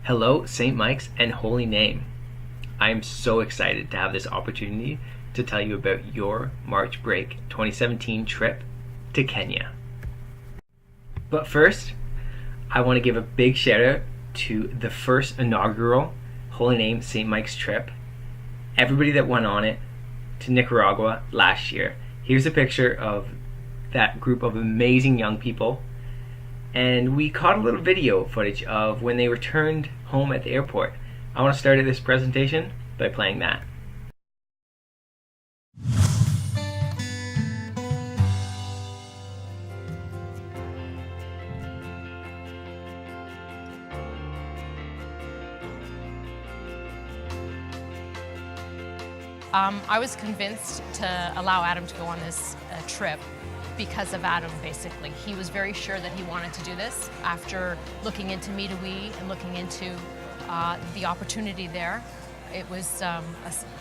Hello, St. Mike's and Holy Name. I am so excited to have this opportunity to tell you about your March Break 2017 trip to Kenya. But first, I want to give a big shout out to the first inaugural Holy Name St. Mike's trip. Everybody that went on it to Nicaragua last year. Here's a picture of that group of amazing young people. And we caught a little video footage of when they returned home at the airport. I want to start this presentation by playing that. I was convinced to allow Adam to go on this trip because of Adam, basically. He was very sure that he wanted to do this after looking into Midewi and looking into the opportunity there. It was a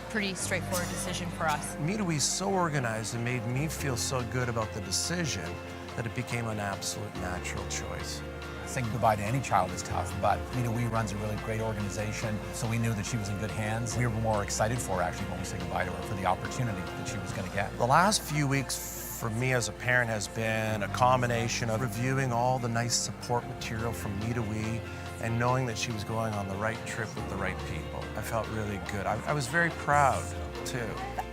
pretty straightforward decision for us. Midewi's so organized and made me feel so good about the decision that it became an absolute natural choice. Saying goodbye to any child is tough, but Midewi runs a really great organization, so we knew that she was in good hands. We were more excited for her, actually, when we said goodbye to her, for the opportunity that she was going to get. The last few weeks for me as a parent has been a combination of reviewing all the nice support material from Midewi and knowing that she was going on the right trip with the right people. I felt really good. I was very proud, too.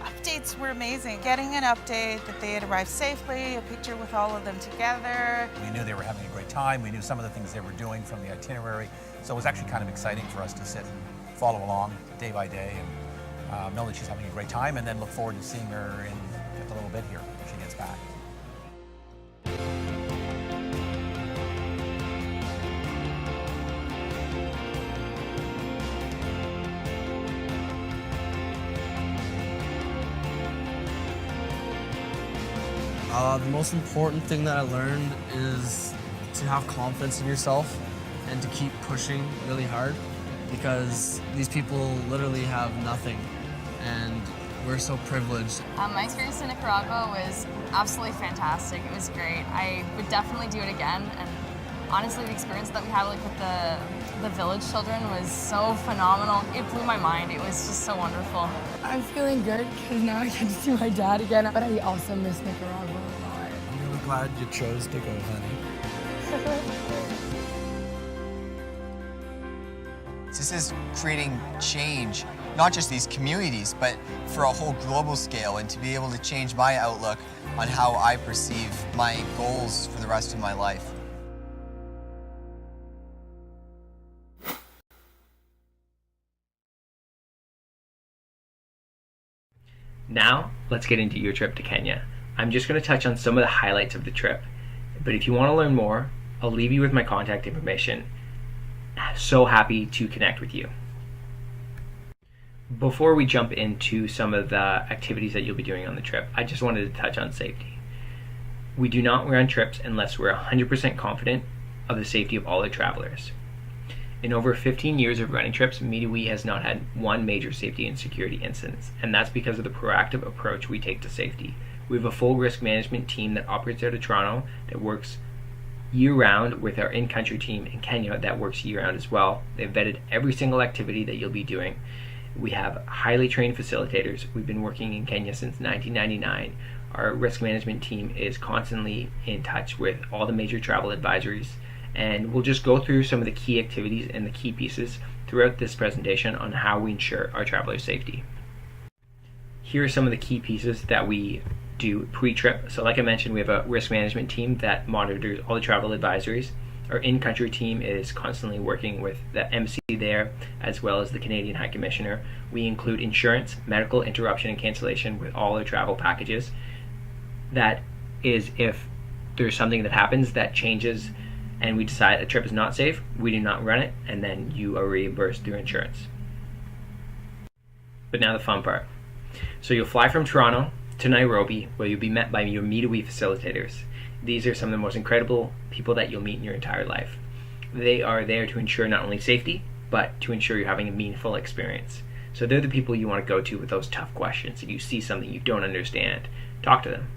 Updates were amazing. Getting an update that they had arrived safely, a picture with all of them together. We knew they were having a great time. We knew some of the things they were doing from the itinerary. So it was actually kind of exciting for us to sit and follow along day by day and know that she's having a great time, and then look forward to seeing her in just a little bit here when she gets back. The most important thing that I learned is to have confidence in yourself and to keep pushing really hard, because these people literally have nothing and we're so privileged. My experience in Nicaragua was absolutely fantastic. It was great. I would definitely do it again, and honestly the experience that we had with the village children was so phenomenal. It blew my mind. It was just so wonderful. I'm feeling good because now I get to see my dad again, but I also miss Nicaragua a lot. I'm really glad you chose to go, honey. This is creating change, not just these communities, but for a whole global scale, and to be able to change my outlook on how I perceive my goals for the rest of my life. Now, let's get into your trip to Kenya. I'm just going to touch on some of the highlights of the trip, but if you want to learn more, I'll leave you with my contact information. So happy to connect with you. Before we jump into some of the activities that you'll be doing on the trip, I just wanted to touch on safety. We do not run trips unless we're 100% confident of the safety of all the travelers. In over 15 years of running trips, Midewi has not had one major safety and security incident, and that's because of the proactive approach we take to safety. We have a full risk management team that operates out of Toronto that works year-round with our in-country team in Kenya that works year-round as well. They've vetted every single activity that you'll be doing. We have highly trained facilitators. We've been working in Kenya since 1999. Our risk management team is constantly in touch with all the major travel advisories, and we'll just go through some of the key activities and the key pieces throughout this presentation on how we ensure our travelers' safety. Here are some of the key pieces that we do pre-trip. So like I mentioned, we have a risk management team that monitors all the travel advisories. Our in-country team is constantly working with the MC there, as well as the Canadian High Commissioner. We include insurance, medical interruption and cancellation with all our travel packages. That is, if there's something that happens that changes and we decide a trip is not safe, we do not run it, and then you are reimbursed through insurance. But now the fun part. So you'll fly from Toronto to Nairobi, where you'll be met by your Midewi facilitators. These are some of the most incredible people that you'll meet in your entire life. They are there to ensure not only safety, but to ensure you're having a meaningful experience. So they're the people you want to go to with those tough questions. If you see something you don't understand, talk to them.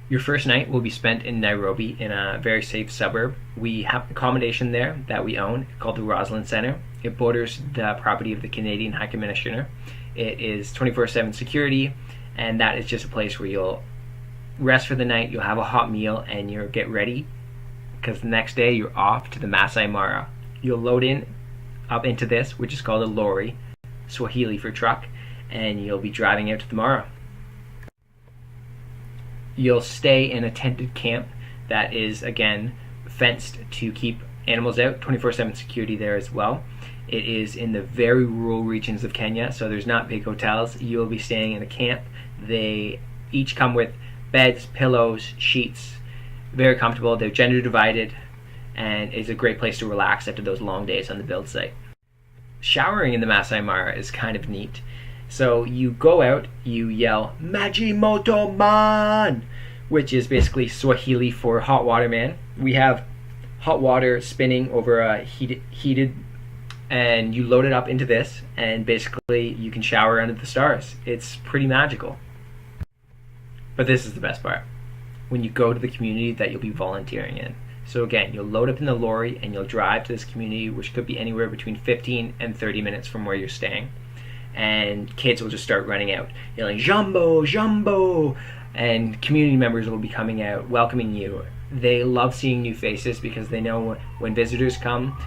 Your first night will be spent in Nairobi in a very safe suburb. We have accommodation there that we own called the Roslyn Center. It borders the property of the Canadian High Commissioner. It is 24/7 security, and that is just a place where you'll rest for the night, you'll have a hot meal, and you'll get ready because the next day you're off to the Masai Mara. You'll load in up into this, which is called a lorry, Swahili for truck, and you'll be driving out to the Mara. You'll stay in a tented camp that is, again, fenced to keep animals out, 24/7 security there as well. It is in the very rural regions of Kenya, so there's not big hotels. You'll be staying in a camp. They each come with beds, pillows, sheets, very comfortable. They're gender divided, and it's a great place to relax after those long days on the build site. Showering in the Masai Mara is kind of neat. So you go out, you yell, Maji Moto Man, which is basically Swahili for hot water man. We have hot water spinning over a heated, and you load it up into this, and basically you can shower under the stars. It's pretty magical. But this is the best part. When you go to the community that you'll be volunteering in. So again, you'll load up in the lorry and you'll drive to this community, which could be anywhere between 15 and 30 minutes from where you're staying. And kids will just start running out, yelling, Jumbo, Jumbo! And community members will be coming out, welcoming you. They love seeing new faces because they know when visitors come,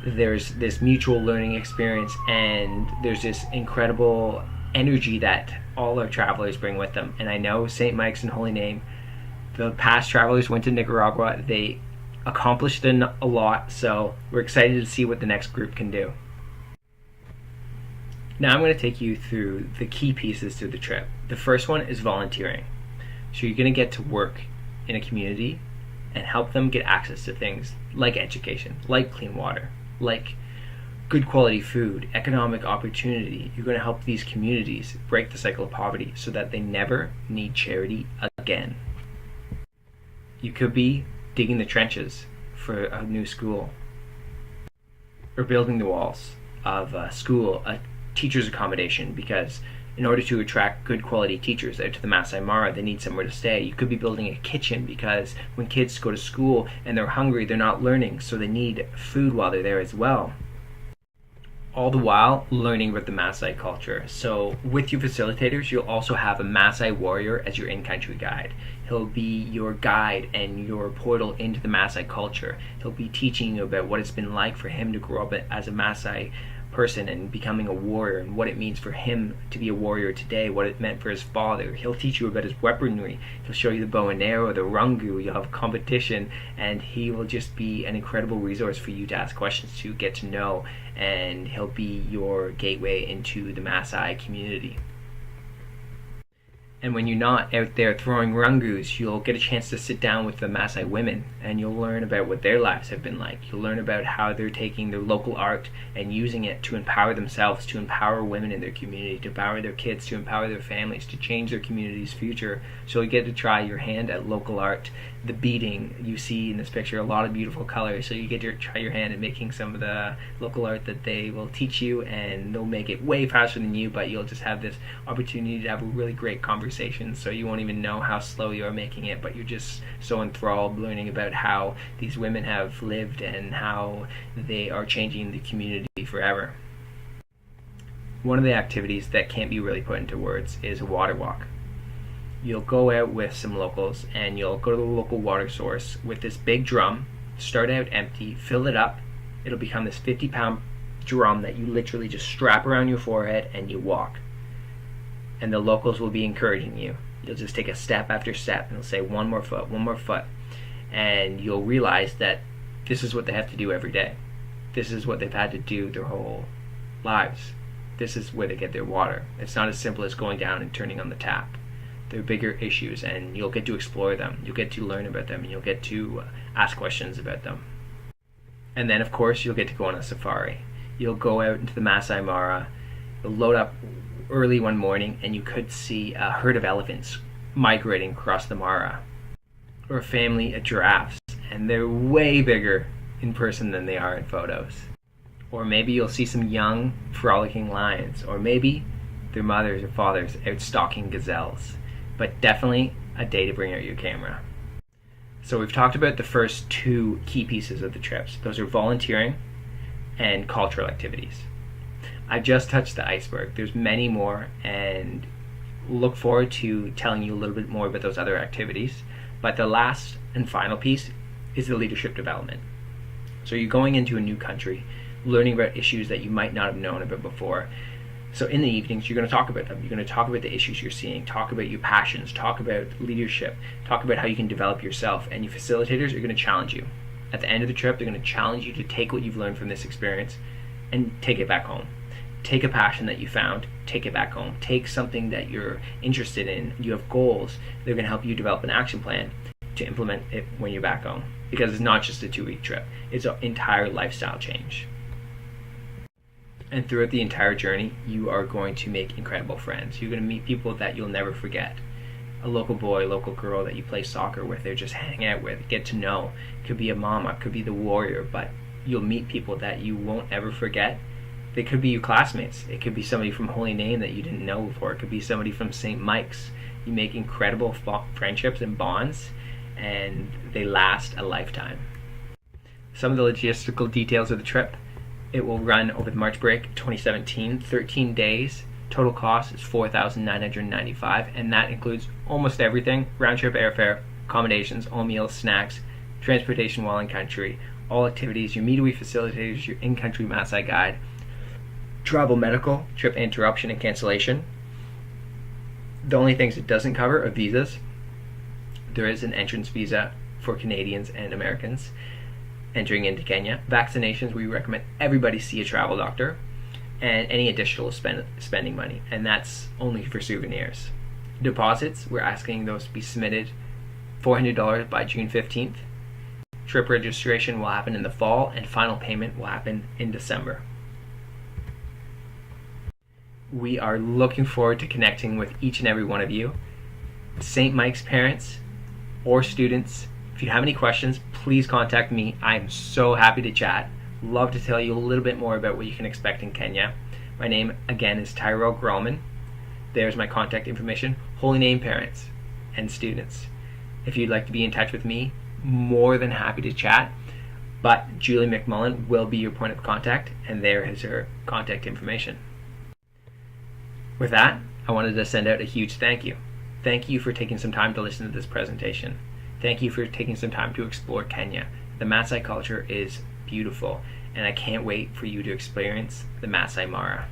there's this mutual learning experience, and there's this incredible energy that all our travelers bring with them. And I know St. Mike's and Holy Name, the past travelers went to Nicaragua, they accomplished a lot, so we're excited to see what the next group can do. Now I'm going to take you through the key pieces to the trip. The first one is volunteering. So you're going to get to work in a community and help them get access to things like education, like clean water, like good quality food, economic opportunity. You're going to help these communities break the cycle of poverty so that they never need charity again. You could be digging the trenches for a new school, or building the walls of a school, a teacher's accommodation, because in order to attract good quality teachers out to the Masai Mara, they need somewhere to stay. You could be building a kitchen because when kids go to school and they're hungry, they're not learning, so they need food while they're there as well. All the while learning about the Maasai culture. So with your facilitators, you'll also have a Maasai warrior as your in-country guide. He'll be your guide and your portal into the Maasai culture. He'll be teaching you about what it's been like for him to grow up as a Maasai person and becoming a warrior, and what it means for him to be a warrior today, what it meant for his father. He'll teach you about his weaponry. He'll show you the bow and arrow, the rungu. You'll have a competition, and he will just be an incredible resource for you to ask questions to, get to know, and he'll be your gateway into the Maasai community. And when you're not out there throwing rungus, you'll get a chance to sit down with the Maasai women, and you'll learn about what their lives have been like. You'll learn about how they're taking their local art and using it to empower themselves, to empower women in their community, to empower their kids, to empower their families, to change their community's future. So you get to try your hand at local art. The beading, you see in this picture a lot of beautiful colors, so you get to try your hand at making some of the local art that they will teach you, and they'll make it way faster than you, but you'll just have this opportunity to have a really great conversation, so you won't even know how slow you are making it, but you're just so enthralled learning about how these women have lived and how they are changing the community forever. One of the activities that can't be really put into words is a water walk. You'll go out with some locals and you'll go to the local water source with this big drum, start out empty, fill it up. It'll become this 50-pound drum that you literally just strap around your forehead and you walk. And the locals will be encouraging you. You'll just take a step after step and they'll say 1 more foot, 1 more foot. And you'll realize that this is what they have to do every day. This is what they've had to do their whole lives. This is where they get their water. It's not as simple as going down and turning on the tap. They're bigger issues, and you'll get to explore them. You'll get to learn about them, and you'll get to ask questions about them. And then, of course, you'll get to go on a safari. You'll go out into the Masai Mara, you'll load up early one morning, and you could see a herd of elephants migrating across the Mara, or a family of giraffes, and they're way bigger in person than they are in photos. Or maybe you'll see some young, frolicking lions, or maybe their mothers or fathers out stalking gazelles. But definitely a day to bring out your camera. So we've talked about the first two key pieces of the trips. Those are volunteering and cultural activities. I just touched the iceberg. There's many more, and look forward to telling you a little bit more about those other activities. But the last and final piece is the leadership development. So you're going into a new country, learning about issues that you might not have known about before. So in the evenings, you're going to talk about them. You're going to talk about the issues you're seeing, talk about your passions, talk about leadership, talk about how you can develop yourself. And your facilitators are going to challenge you. At the end of the trip, they're going to challenge you to take what you've learned from this experience and take it back home. Take a passion that you found, take it back home. Take something that you're interested in, you have goals. They're going to help you develop an action plan to implement it when you're back home. Because it's not just a 2-week trip, it's an entire lifestyle change. And throughout the entire journey, you are going to make incredible friends. You're going to meet people that you'll never forget. A local boy, local girl that you play soccer with, or just hang out with, get to know. Could be a mama, could be the warrior, but you'll meet people that you won't ever forget. They could be your classmates. It could be somebody from Holy Name that you didn't know before. It could be somebody from St. Mike's. You make incredible friendships and bonds, and they last a lifetime. Some of the logistical details of the trip. It will run over the March break 2017, 13 days. Total cost is $4,995, and that includes almost everything: round-trip airfare, accommodations, all meals, snacks, transportation while in country, all activities, your Meet-A-Wee facilitators, your in-country Maasai guide, travel medical, trip interruption and cancellation. The only things it doesn't cover are visas. There is an entrance visa for Canadians and Americans entering into Kenya. Vaccinations, we recommend everybody see a travel doctor, and any additional spending money, and that's only for souvenirs. Deposits, we're asking those to be submitted $400 by June 15th. Trip registration will happen in the fall, and final payment will happen in December. We are looking forward to connecting with each and every one of you, St. Mike's parents or students. If you have any questions, please contact me. I'm so happy to chat. Love to tell you a little bit more about what you can expect in Kenya. My name, again, is Tyrell Grolman. There's my contact information. Holy Name parents and students. If you'd like to be in touch with me, more than happy to chat. But Julie McMullen will be your point of contact, and there is her contact information. With that, I wanted to send out a huge thank you. Thank you for taking some time to listen to this presentation. Thank you for taking some time to explore Kenya. The Maasai culture is beautiful, and I can't wait for you to experience the Maasai Mara.